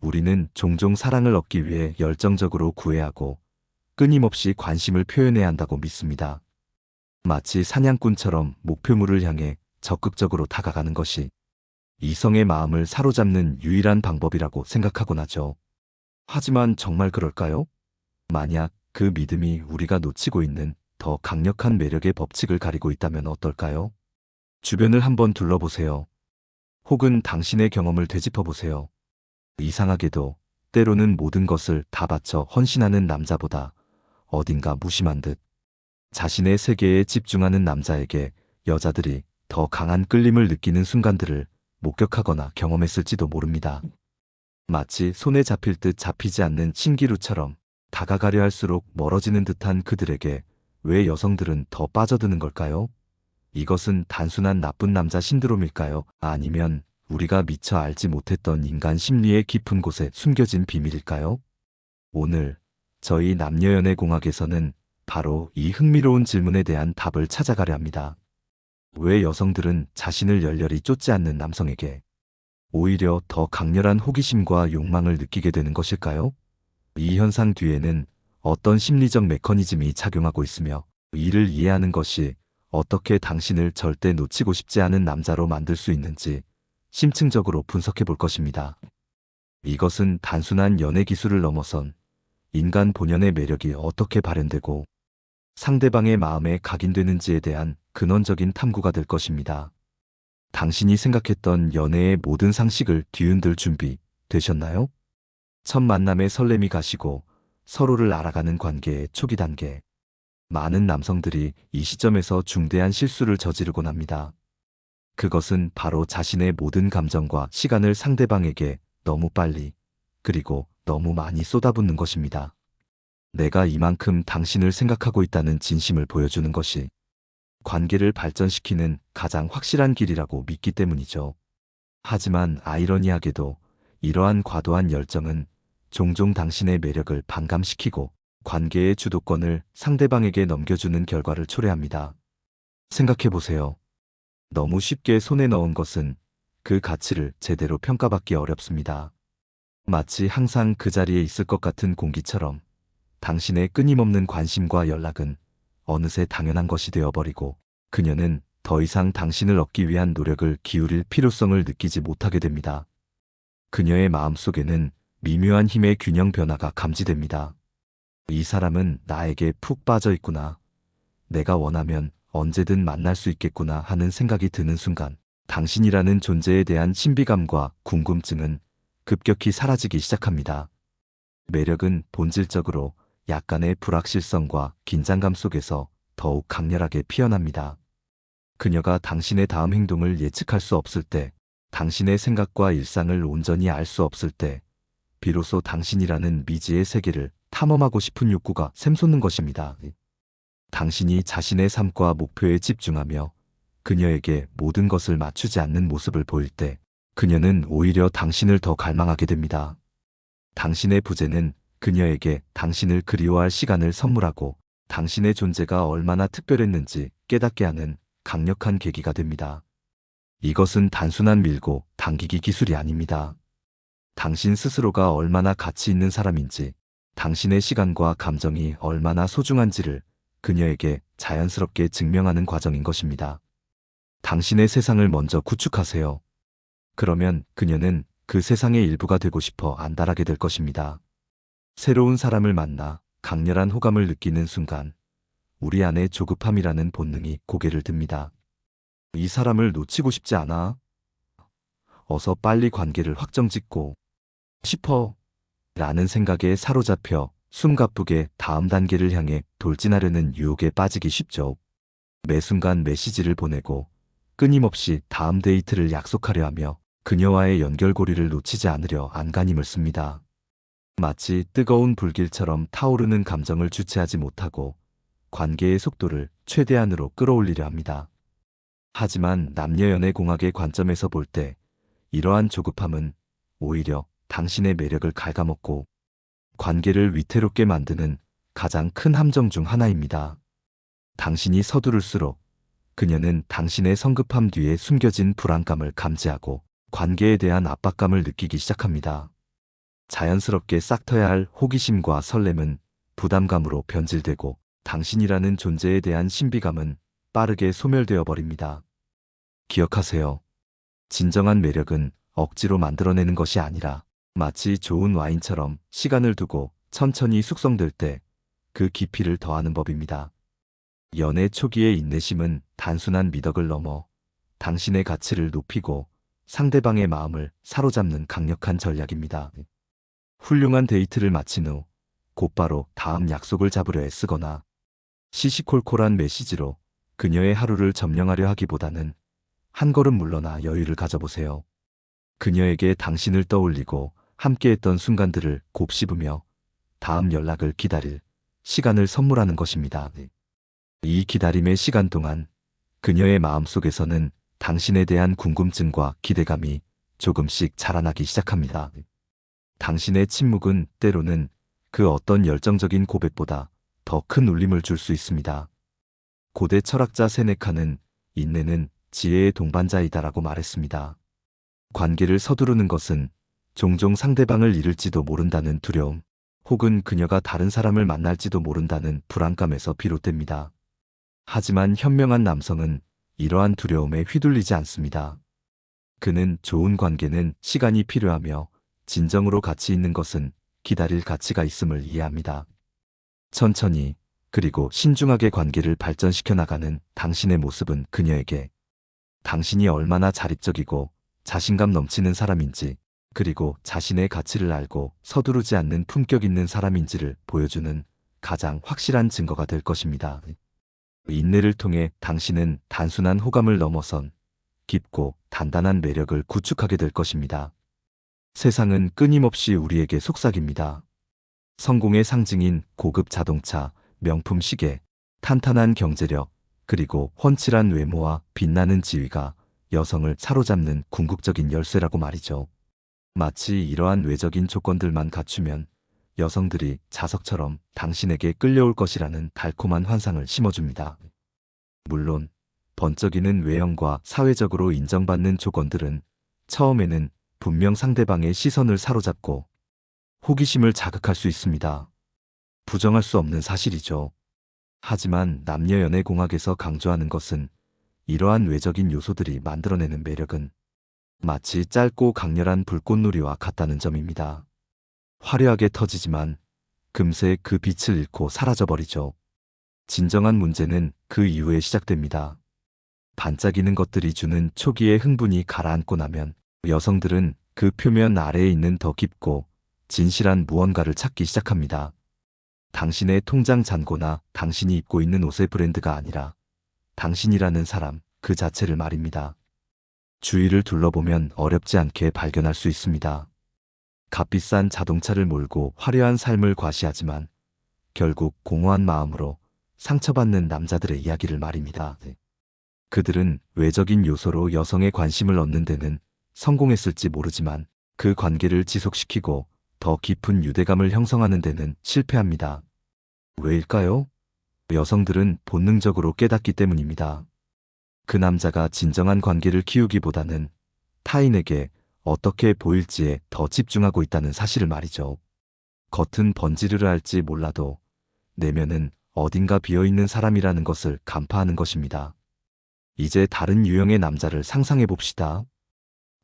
우리는 종종 사랑을 얻기 위해 열정적으로 구애하고 끊임없이 관심을 표현해야 한다고 믿습니다. 마치 사냥꾼처럼 목표물을 향해 적극적으로 다가가는 것이 이성의 마음을 사로잡는 유일한 방법이라고 생각하곤 하죠. 하지만 정말 그럴까요? 만약 그 믿음이 우리가 놓치고 있는 더 강력한 매력의 법칙을 가리고 있다면 어떨까요? 주변을 한번 둘러보세요. 혹은 당신의 경험을 되짚어보세요. 이상하게도 때로는 모든 것을 다 바쳐 헌신하는 남자보다 어딘가 무심한 듯 자신의 세계에 집중하는 남자에게 여자들이 더 강한 끌림을 느끼는 순간들을 목격하거나 경험했을지도 모릅니다. 마치 손에 잡힐 듯 잡히지 않는 신기루처럼 다가가려 할수록 멀어지는 듯한 그들에게 왜 여성들은 더 빠져드는 걸까요? 이것은 단순한 나쁜 남자 신드롬일까요? 아니면 우리가 미처 알지 못했던 인간 심리의 깊은 곳에 숨겨진 비밀일까요? 오늘 저희 남녀연애 공학에서는 바로 이 흥미로운 질문에 대한 답을 찾아가려 합니다. 왜 여성들은 자신을 열렬히 쫓지 않는 남성에게 오히려 더 강렬한 호기심과 욕망을 느끼게 되는 것일까요? 이 현상 뒤에는 어떤 심리적 메커니즘이 작용하고 있으며 이를 이해하는 것이 어떻게 당신을 절대 놓치고 싶지 않은 남자로 만들 수 있는지 심층적으로 분석해 볼 것입니다. 이것은 단순한 연애 기술을 넘어선 인간 본연의 매력이 어떻게 발현되고 상대방의 마음에 각인되는지에 대한 근원적인 탐구가 될 것입니다. 당신이 생각했던 연애의 모든 상식을 뒤흔들 준비 되셨나요? 첫 만남의 설렘이 가시고 서로를 알아가는 관계의 초기 단계. 많은 남성들이 이 시점에서 중대한 실수를 저지르곤 합니다. 그것은 바로 자신의 모든 감정과 시간을 상대방에게 너무 빨리 그리고 너무 많이 쏟아붓는 것입니다. 내가 이만큼 당신을 생각하고 있다는 진심을 보여주는 것이 관계를 발전시키는 가장 확실한 길이라고 믿기 때문이죠. 하지만 아이러니하게도 이러한 과도한 열정은 종종 당신의 매력을 반감시키고 관계의 주도권을 상대방에게 넘겨주는 결과를 초래합니다. 생각해보세요. 너무 쉽게 손에 넣은 것은 그 가치를 제대로 평가받기 어렵습니다. 마치 항상 그 자리에 있을 것 같은 공기처럼 당신의 끊임없는 관심과 연락은 어느새 당연한 것이 되어버리고 그녀는 더 이상 당신을 얻기 위한 노력을 기울일 필요성을 느끼지 못하게 됩니다. 그녀의 마음속에는 미묘한 힘의 균형 변화가 감지됩니다. 이 사람은 나에게 푹 빠져 있구나. 내가 원하면 언제든 만날 수 있겠구나 하는 생각이 드는 순간 당신이라는 존재에 대한 신비감과 궁금증은 급격히 사라지기 시작합니다. 매력은 본질적으로 약간의 불확실성과 긴장감 속에서 더욱 강렬하게 피어납니다. 그녀가 당신의 다음 행동을 예측할 수 없을 때, 당신의 생각과 일상을 온전히 알 수 없을 때, 비로소 당신이라는 미지의 세계를 탐험하고 싶은 욕구가 샘솟는 것입니다. 당신이 자신의 삶과 목표에 집중하며 그녀에게 모든 것을 맞추지 않는 모습을 보일 때, 그녀는 오히려 당신을 더 갈망하게 됩니다. 당신의 부재는 그녀에게 당신을 그리워할 시간을 선물하고 당신의 존재가 얼마나 특별했는지 깨닫게 하는 강력한 계기가 됩니다. 이것은 단순한 밀고 당기기 기술이 아닙니다. 당신 스스로가 얼마나 가치 있는 사람인지, 당신의 시간과 감정이 얼마나 소중한지를 그녀에게 자연스럽게 증명하는 과정인 것입니다. 당신의 세상을 먼저 구축하세요. 그러면 그녀는 그 세상의 일부가 되고 싶어 안달하게 될 것입니다. 새로운 사람을 만나 강렬한 호감을 느끼는 순간 우리 안에 조급함이라는 본능이 고개를 듭니다. 이 사람을 놓치고 싶지 않아. 어서 빨리 관계를 확정짓고 싶어. 라는 생각에 사로잡혀 숨가쁘게 다음 단계를 향해 돌진하려는 유혹에 빠지기 쉽죠. 매 순간 메시지를 보내고 끊임없이 다음 데이트를 약속하려 하며 그녀와의 연결고리를 놓치지 않으려 안간힘을 씁니다. 마치 뜨거운 불길처럼 타오르는 감정을 주체하지 못하고 관계의 속도를 최대한으로 끌어올리려 합니다. 하지만 남녀연애 공학의 관점에서 볼 때 이러한 조급함은 오히려 당신의 매력을 갉아먹고 관계를 위태롭게 만드는 가장 큰 함정 중 하나입니다. 당신이 서두를수록 그녀는 당신의 성급함 뒤에 숨겨진 불안감을 감지하고 관계에 대한 압박감을 느끼기 시작합니다. 자연스럽게 싹터야 할 호기심과 설렘은 부담감으로 변질되고 당신이라는 존재에 대한 신비감은 빠르게 소멸되어 버립니다. 기억하세요. 진정한 매력은 억지로 만들어내는 것이 아니라 마치 좋은 와인처럼 시간을 두고 천천히 숙성될 때 그 깊이를 더하는 법입니다. 연애 초기의 인내심은 단순한 미덕을 넘어 당신의 가치를 높이고 상대방의 마음을 사로잡는 강력한 전략입니다. 훌륭한 데이트를 마친 후 곧바로 다음 약속을 잡으려 애쓰거나 시시콜콜한 메시지로 그녀의 하루를 점령하려 하기보다는 한 걸음 물러나 여유를 가져보세요. 그녀에게 당신을 떠올리고 함께했던 순간들을 곱씹으며 다음 연락을 기다릴 시간을 선물하는 것입니다. 이 기다림의 시간 동안 그녀의 마음속에서는 당신에 대한 궁금증과 기대감이 조금씩 자라나기 시작합니다. 당신의 침묵은 때로는 그 어떤 열정적인 고백보다 더 큰 울림을 줄 수 있습니다. 고대 철학자 세네카는 인내는 지혜의 동반자이다라고 말했습니다. 관계를 서두르는 것은 종종 상대방을 잃을지도 모른다는 두려움, 혹은 그녀가 다른 사람을 만날지도 모른다는 불안감에서 비롯됩니다. 하지만 현명한 남성은 이러한 두려움에 휘둘리지 않습니다. 그는 좋은 관계는 시간이 필요하며 진정으로 가치 있는 것은 기다릴 가치가 있음을 이해합니다. 천천히 그리고 신중하게 관계를 발전시켜 나가는 당신의 모습은 그녀에게 당신이 얼마나 자립적이고 자신감 넘치는 사람인지, 그리고 자신의 가치를 알고 서두르지 않는 품격 있는 사람인지를 보여주는 가장 확실한 증거가 될 것입니다. 인내를 통해 당신은 단순한 호감을 넘어선 깊고 단단한 매력을 구축하게 될 것입니다. 세상은 끊임없이 우리에게 속삭입니다. 성공의 상징인 고급 자동차, 명품 시계, 탄탄한 경제력, 그리고 훤칠한 외모와 빛나는 지위가 여성을 사로잡는 궁극적인 열쇠라고 말이죠. 마치 이러한 외적인 조건들만 갖추면 여성들이 자석처럼 당신에게 끌려올 것이라는 달콤한 환상을 심어줍니다. 물론 번쩍이는 외형과 사회적으로 인정받는 조건들은 처음에는 분명 상대방의 시선을 사로잡고 호기심을 자극할 수 있습니다. 부정할 수 없는 사실이죠. 하지만 남녀 연애 공학에서 강조하는 것은 이러한 외적인 요소들이 만들어내는 매력은 마치 짧고 강렬한 불꽃놀이와 같다는 점입니다. 화려하게 터지지만 금세 그 빛을 잃고 사라져버리죠. 진정한 문제는 그 이후에 시작됩니다. 반짝이는 것들이 주는 초기의 흥분이 가라앉고 나면 여성들은 그 표면 아래에 있는 더 깊고 진실한 무언가를 찾기 시작합니다. 당신의 통장 잔고나 당신이 입고 있는 옷의 브랜드가 아니라 당신이라는 사람 그 자체를 말입니다. 주위를 둘러보면 어렵지 않게 발견할 수 있습니다. 값비싼 자동차를 몰고 화려한 삶을 과시하지만 결국 공허한 마음으로 상처받는 남자들의 이야기를 말입니다. 그들은 외적인 요소로 여성의 관심을 얻는 데는 성공했을지 모르지만 그 관계를 지속시키고 더 깊은 유대감을 형성하는 데는 실패합니다. 왜일까요? 여성들은 본능적으로 깨닫기 때문입니다. 그 남자가 진정한 관계를 키우기보다는 타인에게 어떻게 보일지에 더 집중하고 있다는 사실을 말이죠. 겉은 번지르르 할지 몰라도 내면은 어딘가 비어있는 사람이라는 것을 간파하는 것입니다. 이제 다른 유형의 남자를 상상해 봅시다.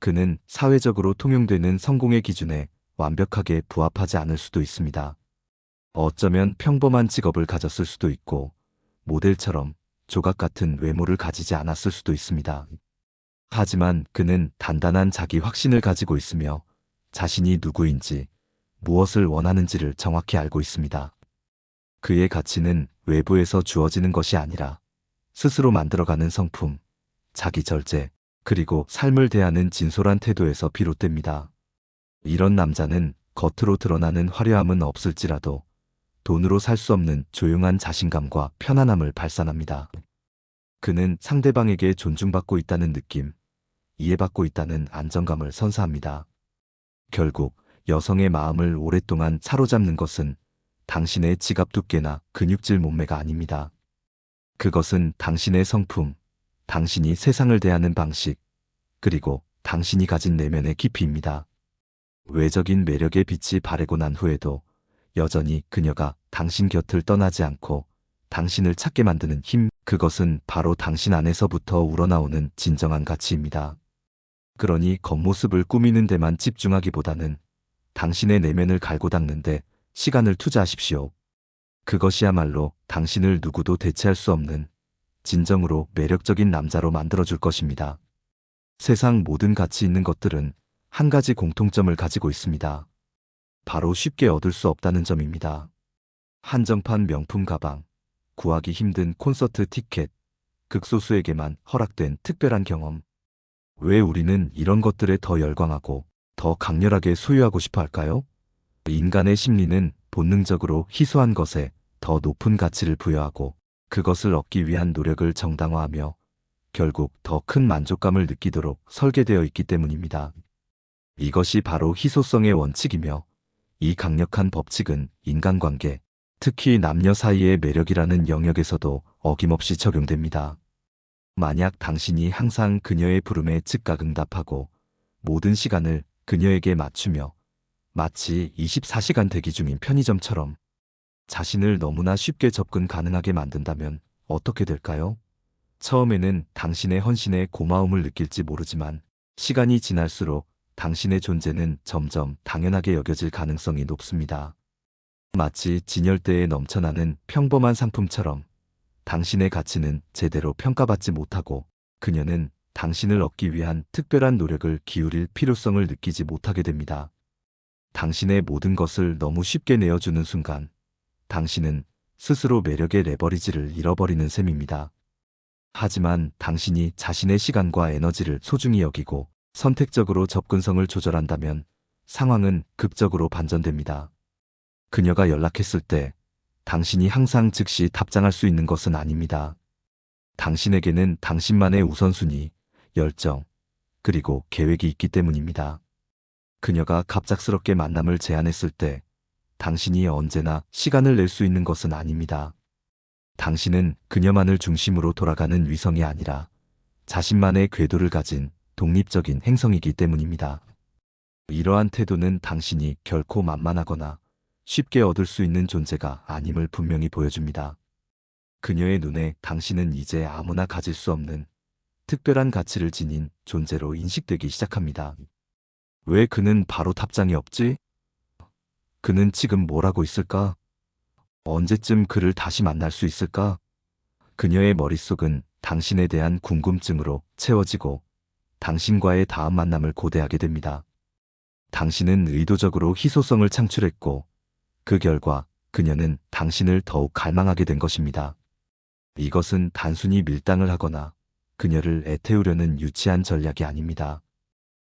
그는 사회적으로 통용되는 성공의 기준에 완벽하게 부합하지 않을 수도 있습니다. 어쩌면 평범한 직업을 가졌을 수도 있고 모델처럼 조각 같은 외모를 가지지 않았을 수도 있습니다. 하지만 그는 단단한 자기 확신을 가지고 있으며 자신이 누구인지 무엇을 원하는지를 정확히 알고 있습니다. 그의 가치는 외부에서 주어지는 것이 아니라 스스로 만들어가는 성품, 자기 절제, 그리고 삶을 대하는 진솔한 태도에서 비롯됩니다. 이런 남자는 겉으로 드러나는 화려함은 없을지라도 돈으로 살 수 없는 조용한 자신감과 편안함을 발산합니다. 그는 상대방에게 존중받고 있다는 느낌, 이해받고 있다는 안정감을 선사합니다. 결국 여성의 마음을 오랫동안 사로잡는 것은 당신의 지갑 두께나 근육질 몸매가 아닙니다. 그것은 당신의 성품, 당신이 세상을 대하는 방식, 그리고 당신이 가진 내면의 깊이입니다. 외적인 매력의 빛이 바래고 난 후에도 여전히 그녀가 당신 곁을 떠나지 않고 당신을 찾게 만드는 힘, 그것은 바로 당신 안에서부터 우러나오는 진정한 가치입니다. 그러니 겉모습을 꾸미는 데만 집중하기보다는 당신의 내면을 갈고 닦는데 시간을 투자하십시오. 그것이야말로 당신을 누구도 대체할 수 없는 진정으로 매력적인 남자로 만들어줄 것입니다. 세상 모든 가치 있는 것들은 한 가지 공통점을 가지고 있습니다. 바로 쉽게 얻을 수 없다는 점입니다. 한정판 명품 가방, 구하기 힘든 콘서트 티켓, 극소수에게만 허락된 특별한 경험. 왜 우리는 이런 것들에 더 열광하고 더 강렬하게 소유하고 싶어 할까요? 인간의 심리는 본능적으로 희소한 것에 더 높은 가치를 부여하고 그것을 얻기 위한 노력을 정당화하며 결국 더 큰 만족감을 느끼도록 설계되어 있기 때문입니다. 이것이 바로 희소성의 원칙이며 이 강력한 법칙은 인간관계, 특히 남녀 사이의 매력이라는 영역에서도 어김없이 적용됩니다. 만약 당신이 항상 그녀의 부름에 즉각 응답하고 모든 시간을 그녀에게 맞추며 마치 24시간 대기 중인 편의점처럼 자신을 너무나 쉽게 접근 가능하게 만든다면 어떻게 될까요? 처음에는 당신의 헌신에 고마움을 느낄지 모르지만 시간이 지날수록 당신의 존재는 점점 당연하게 여겨질 가능성이 높습니다. 마치 진열대에 넘쳐나는 평범한 상품처럼 당신의 가치는 제대로 평가받지 못하고 그녀는 당신을 얻기 위한 특별한 노력을 기울일 필요성을 느끼지 못하게 됩니다. 당신의 모든 것을 너무 쉽게 내어주는 순간 당신은 스스로 매력의 레버리지를 잃어버리는 셈입니다. 하지만 당신이 자신의 시간과 에너지를 소중히 여기고 선택적으로 접근성을 조절한다면 상황은 극적으로 반전됩니다. 그녀가 연락했을 때 당신이 항상 즉시 답장할 수 있는 것은 아닙니다. 당신에게는 당신만의 우선순위, 열정, 그리고 계획이 있기 때문입니다. 그녀가 갑작스럽게 만남을 제안했을 때 당신이 언제나 시간을 낼 수 있는 것은 아닙니다. 당신은 그녀만을 중심으로 돌아가는 위성이 아니라 자신만의 궤도를 가진 독립적인 행성이기 때문입니다. 이러한 태도는 당신이 결코 만만하거나 쉽게 얻을 수 있는 존재가 아님을 분명히 보여줍니다. 그녀의 눈에 당신은 이제 아무나 가질 수 없는 특별한 가치를 지닌 존재로 인식되기 시작합니다. 왜 그는 바로 답장이 없지? 그는 지금 뭘 하고 있을까? 언제쯤 그를 다시 만날 수 있을까? 그녀의 머릿속은 당신에 대한 궁금증으로 채워지고 당신과의 다음 만남을 고대하게 됩니다. 당신은 의도적으로 희소성을 창출했고 그 결과 그녀는 당신을 더욱 갈망하게 된 것입니다. 이것은 단순히 밀당을 하거나 그녀를 애태우려는 유치한 전략이 아닙니다.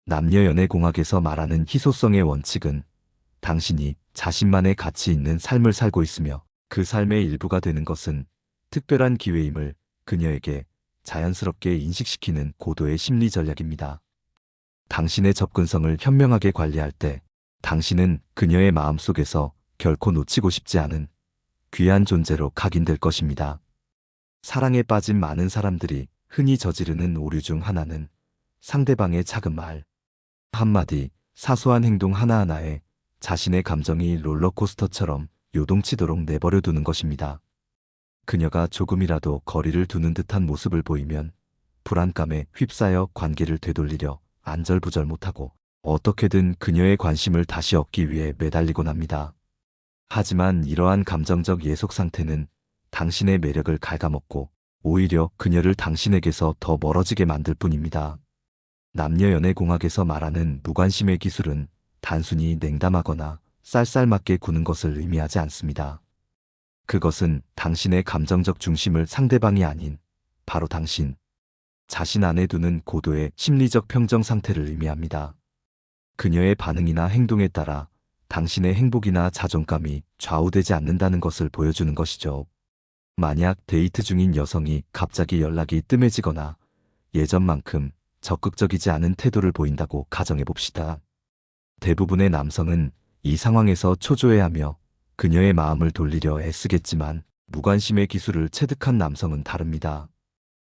남녀 연애 공학에서 말하는 희소성의 원칙은 당신이 자신만의 가치 있는 삶을 살고 있으며 그 삶의 일부가 되는 것은 특별한 기회임을 그녀에게 자연스럽게 인식시키는 고도의 심리 전략입니다. 당신의 접근성을 현명하게 관리할 때 당신은 그녀의 마음속에서 결코 놓치고 싶지 않은 귀한 존재로 각인될 것입니다. 사랑에 빠진 많은 사람들이 흔히 저지르는 오류 중 하나는 상대방의 작은 말, 한마디, 사소한 행동 하나하나에 자신의 감정이 롤러코스터처럼 요동치도록 내버려 두는 것입니다. 그녀가 조금이라도 거리를 두는 듯한 모습을 보이면 불안감에 휩싸여 관계를 되돌리려 안절부절 못하고 어떻게든 그녀의 관심을 다시 얻기 위해 매달리곤 합니다. 하지만 이러한 감정적 예속 상태는 당신의 매력을 갉아먹고 오히려 그녀를 당신에게서 더 멀어지게 만들 뿐입니다. 남녀 연애 공학에서 말하는 무관심의 기술은 단순히 냉담하거나 쌀쌀맞게 구는 것을 의미하지 않습니다. 그것은 당신의 감정적 중심을 상대방이 아닌 바로 당신 자신 안에 두는 고도의 심리적 평정 상태를 의미합니다. 그녀의 반응이나 행동에 따라 당신의 행복이나 자존감이 좌우되지 않는다는 것을 보여주는 것이죠. 만약 데이트 중인 여성이 갑자기 연락이 뜸해지거나 예전만큼 적극적이지 않은 태도를 보인다고 가정해봅시다. 대부분의 남성은 이 상황에서 초조해하며 그녀의 마음을 돌리려 애쓰겠지만 무관심의 기술을 체득한 남성은 다릅니다.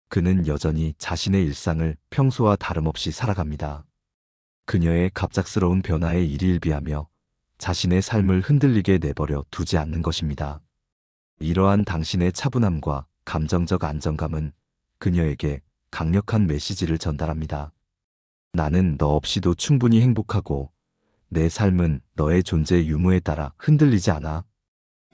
그는 여전히 자신의 일상을 평소와 다름없이 살아갑니다. 그녀의 갑작스러운 변화에 일희일비하며 자신의 삶을 흔들리게 내버려 두지 않는 것입니다. 이러한 당신의 차분함과 감정적 안정감은 그녀에게 강력한 메시지를 전달합니다. 나는 너 없이도 충분히 행복하고 내 삶은 너의 존재 유무에 따라 흔들리지 않아.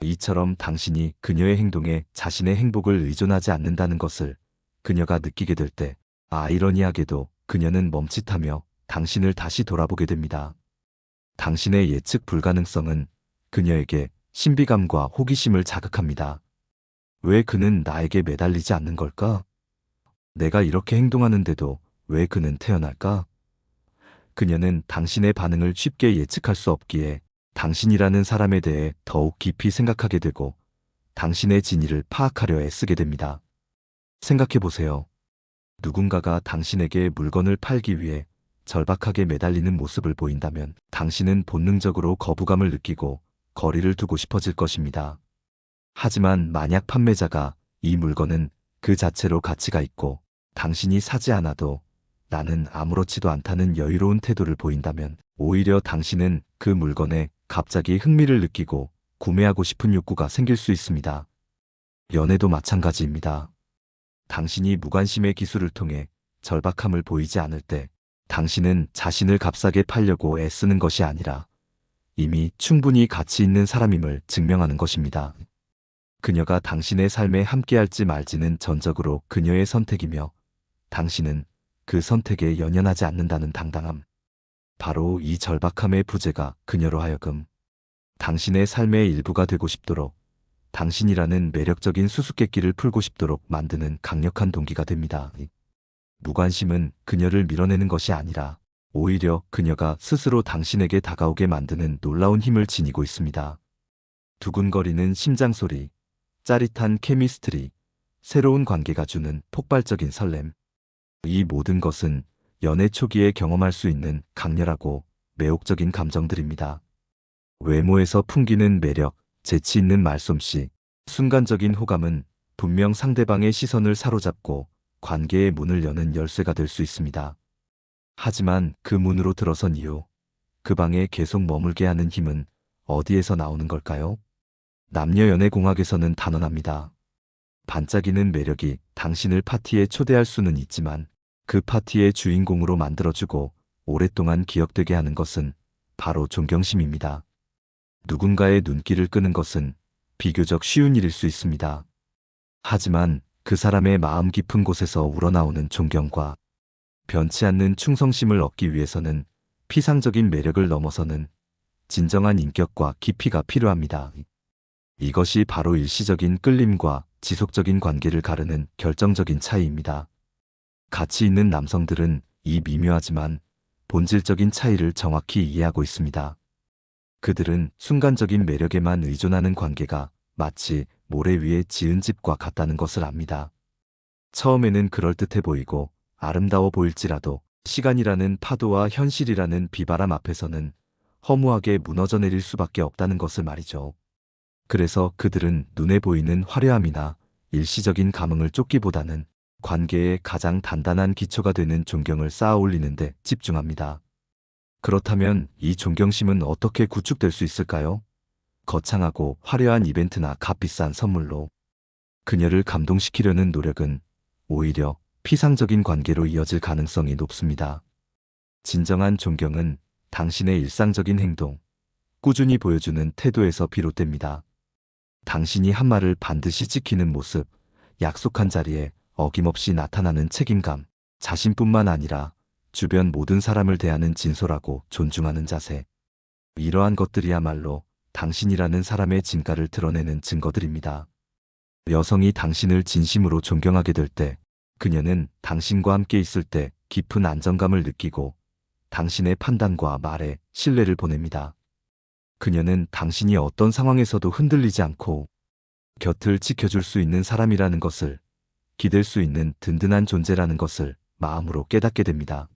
이처럼 당신이 그녀의 행동에 자신의 행복을 의존하지 않는다는 것을 그녀가 느끼게 될 때, 아이러니하게도 그녀는 멈칫하며 당신을 다시 돌아보게 됩니다. 당신의 예측 불가능성은 그녀에게 신비감과 호기심을 자극합니다. 왜 그는 나에게 매달리지 않는 걸까? 내가 이렇게 행동하는데도 왜 그는 태어날까? 그녀는 당신의 반응을 쉽게 예측할 수 없기에 당신이라는 사람에 대해 더욱 깊이 생각하게 되고 당신의 진위를 파악하려 애쓰게 됩니다. 생각해 보세요. 누군가가 당신에게 물건을 팔기 위해 절박하게 매달리는 모습을 보인다면 당신은 본능적으로 거부감을 느끼고 거리를 두고 싶어질 것입니다. 하지만 만약 판매자가 이 물건은 그 자체로 가치가 있고 당신이 사지 않아도 나는 아무렇지도 않다는 여유로운 태도를 보인다면 오히려 당신은 그 물건에 갑자기 흥미를 느끼고 구매하고 싶은 욕구가 생길 수 있습니다. 연애도 마찬가지입니다. 당신이 무관심의 기술을 통해 절박함을 보이지 않을 때 당신은 자신을 값싸게 팔려고 애쓰는 것이 아니라 이미 충분히 가치 있는 사람임을 증명하는 것입니다. 그녀가 당신의 삶에 함께할지 말지는 전적으로 그녀의 선택이며 당신은 그 선택에 연연하지 않는다는 당당함. 바로 이 절박함의 부재가 그녀로 하여금 당신의 삶의 일부가 되고 싶도록 당신이라는 매력적인 수수께끼를 풀고 싶도록 만드는 강력한 동기가 됩니다. 무관심은 그녀를 밀어내는 것이 아니라 오히려 그녀가 스스로 당신에게 다가오게 만드는 놀라운 힘을 지니고 있습니다. 두근거리는 심장소리, 짜릿한 케미스트리, 새로운 관계가 주는 폭발적인 설렘. 이 모든 것은 연애 초기에 경험할 수 있는 강렬하고 매혹적인 감정들입니다. 외모에서 풍기는 매력, 재치 있는 말솜씨, 순간적인 호감은 분명 상대방의 시선을 사로잡고 관계의 문을 여는 열쇠가 될 수 있습니다. 하지만 그 문으로 들어선 이후 그 방에 계속 머물게 하는 힘은 어디에서 나오는 걸까요? 남녀 연애 공학에서는 단언합니다. 반짝이는 매력이 당신을 파티에 초대할 수는 있지만 그 파티의 주인공으로 만들어주고 오랫동안 기억되게 하는 것은 바로 존경심입니다. 누군가의 눈길을 끄는 것은 비교적 쉬운 일일 수 있습니다. 하지만 그 사람의 마음 깊은 곳에서 우러나오는 존경과 변치 않는 충성심을 얻기 위해서는 피상적인 매력을 넘어서는 진정한 인격과 깊이가 필요합니다. 이것이 바로 일시적인 끌림과 지속적인 관계를 가르는 결정적인 차이입니다. 가치 있는 남성들은 이 미묘하지만 본질적인 차이를 정확히 이해하고 있습니다. 그들은 순간적인 매력에만 의존하는 관계가 마치 모래 위에 지은 집과 같다는 것을 압니다. 처음에는 그럴듯해 보이고 아름다워 보일지라도 시간이라는 파도와 현실이라는 비바람 앞에서는 허무하게 무너져 내릴 수밖에 없다는 것을 말이죠. 그래서 그들은 눈에 보이는 화려함이나 일시적인 감흥을 쫓기보다는 관계의 가장 단단한 기초가 되는 존경을 쌓아 올리는데 집중합니다. 그렇다면 이 존경심은 어떻게 구축될 수 있을까요? 거창하고 화려한 이벤트나 값비싼 선물로. 그녀를 감동시키려는 노력은 오히려 피상적인 관계로 이어질 가능성이 높습니다. 진정한 존경은 당신의 일상적인 행동, 꾸준히 보여주는 태도에서 비롯됩니다. 당신이 한 말을 반드시 지키는 모습, 약속한 자리에 어김없이 나타나는 책임감, 자신뿐만 아니라 주변 모든 사람을 대하는 진솔하고 존중하는 자세. 이러한 것들이야말로 당신이라는 사람의 진가를 드러내는 증거들입니다. 여성이 당신을 진심으로 존경하게 될 때, 그녀는 당신과 함께 있을 때 깊은 안정감을 느끼고 당신의 판단과 말에 신뢰를 보냅니다. 그녀는 당신이 어떤 상황에서도 흔들리지 않고 곁을 지켜줄 수 있는 사람이라는 것을, 기댈 수 있는 든든한 존재라는 것을 마음으로 깨닫게 됩니다.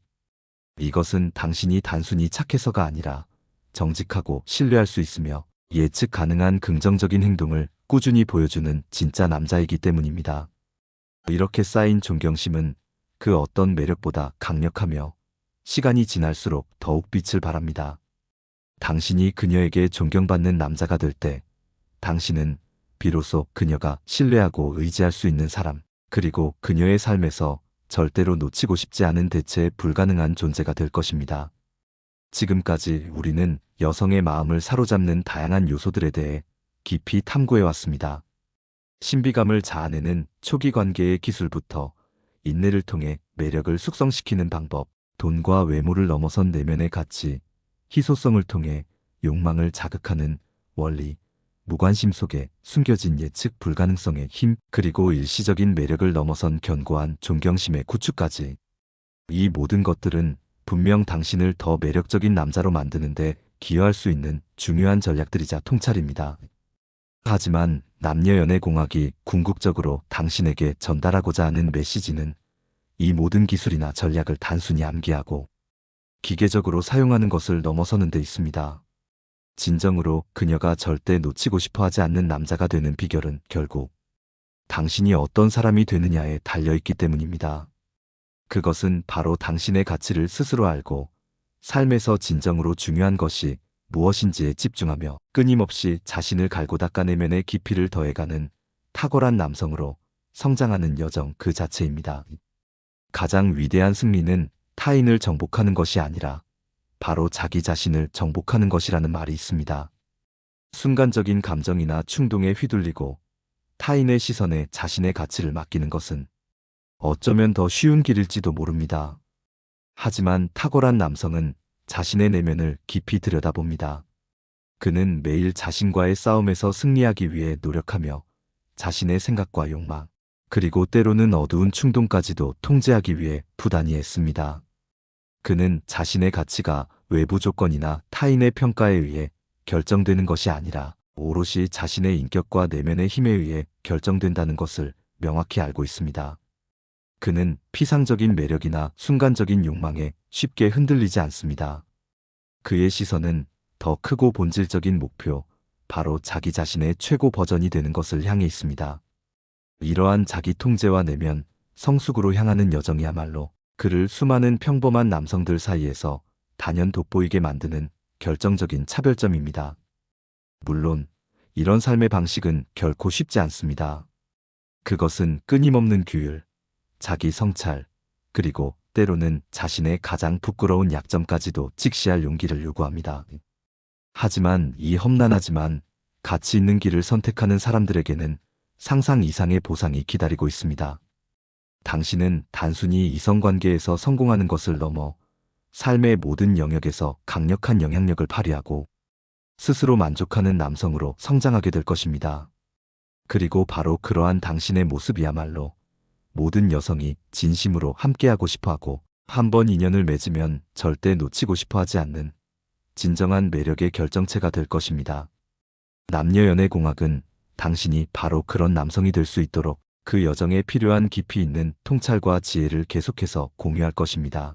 이것은 당신이 단순히 착해서가 아니라 정직하고 신뢰할 수 있으며 예측 가능한 긍정적인 행동을 꾸준히 보여주는 진짜 남자이기 때문입니다. 이렇게 쌓인 존경심은 그 어떤 매력보다 강력하며 시간이 지날수록 더욱 빛을 발합니다. 당신이 그녀에게 존경받는 남자가 될 때, 당신은 비로소 그녀가 신뢰하고 의지할 수 있는 사람, 그리고 그녀의 삶에서 절대로 놓치고 싶지 않은 대체 불가능한 존재가 될 것입니다. 지금까지 우리는 여성의 마음을 사로잡는 다양한 요소들에 대해 깊이 탐구해 왔습니다. 신비감을 자아내는 초기 관계의 기술부터 인내를 통해 매력을 숙성시키는 방법, 돈과 외모를 넘어선 내면의 가치, 희소성을 통해 욕망을 자극하는 원리, 무관심 속에 숨겨진 예측 불가능성의 힘, 그리고 일시적인 매력을 넘어선 견고한 존경심의 구축까지. 이 모든 것들은 분명 당신을 더 매력적인 남자로 만드는데 기여할 수 있는 중요한 전략들이자 통찰입니다. 하지만 남녀 연애 공학이 궁극적으로 당신에게 전달하고자 하는 메시지는 이 모든 기술이나 전략을 단순히 암기하고 기계적으로 사용하는 것을 넘어서는 데 있습니다. 진정으로 그녀가 절대 놓치고 싶어 하지 않는 남자가 되는 비결은 결국 당신이 어떤 사람이 되느냐에 달려있기 때문입니다. 그것은 바로 당신의 가치를 스스로 알고 삶에서 진정으로 중요한 것이 무엇인지에 집중하며 끊임없이 자신을 갈고 닦아 내면의 깊이를 더해가는 탁월한 남성으로 성장하는 여정 그 자체입니다. 가장 위대한 승리는 타인을 정복하는 것이 아니라 바로 자기 자신을 정복하는 것이라는 말이 있습니다. 순간적인 감정이나 충동에 휘둘리고 타인의 시선에 자신의 가치를 맡기는 것은 어쩌면 더 쉬운 길일지도 모릅니다. 하지만 탁월한 남성은 자신의 내면을 깊이 들여다봅니다. 그는 매일 자신과의 싸움에서 승리하기 위해 노력하며 자신의 생각과 욕망, 그리고 때로는 어두운 충동까지도 통제하기 위해 부단히 애씁니다. 그는 자신의 가치가 외부 조건이나 타인의 평가에 의해 결정되는 것이 아니라 오롯이 자신의 인격과 내면의 힘에 의해 결정된다는 것을 명확히 알고 있습니다. 그는 피상적인 매력이나 순간적인 욕망에 쉽게 흔들리지 않습니다. 그의 시선은 더 크고 본질적인 목표, 바로 자기 자신의 최고 버전이 되는 것을 향해 있습니다. 이러한 자기 통제와 내면, 성숙으로 향하는 여정이야말로 그를 수많은 평범한 남성들 사이에서 단연 돋보이게 만드는 결정적인 차별점입니다. 물론 이런 삶의 방식은 결코 쉽지 않습니다. 그것은 끊임없는 규율, 자기 성찰, 그리고 때로는 자신의 가장 부끄러운 약점까지도 직시할 용기를 요구합니다. 하지만 이 험난하지만 가치 있는 길을 선택하는 사람들에게는 상상 이상의 보상이 기다리고 있습니다. 당신은 단순히 이성관계에서 성공하는 것을 넘어 삶의 모든 영역에서 강력한 영향력을 발휘하고 스스로 만족하는 남성으로 성장하게 될 것입니다. 그리고 바로 그러한 당신의 모습이야말로 모든 여성이 진심으로 함께하고 싶어하고 한 번 인연을 맺으면 절대 놓치고 싶어하지 않는 진정한 매력의 결정체가 될 것입니다. 남녀 연애 공학은 당신이 바로 그런 남성이 될 수 있도록 그 여정에 필요한 깊이 있는 통찰과 지혜를 계속해서 공유할 것입니다.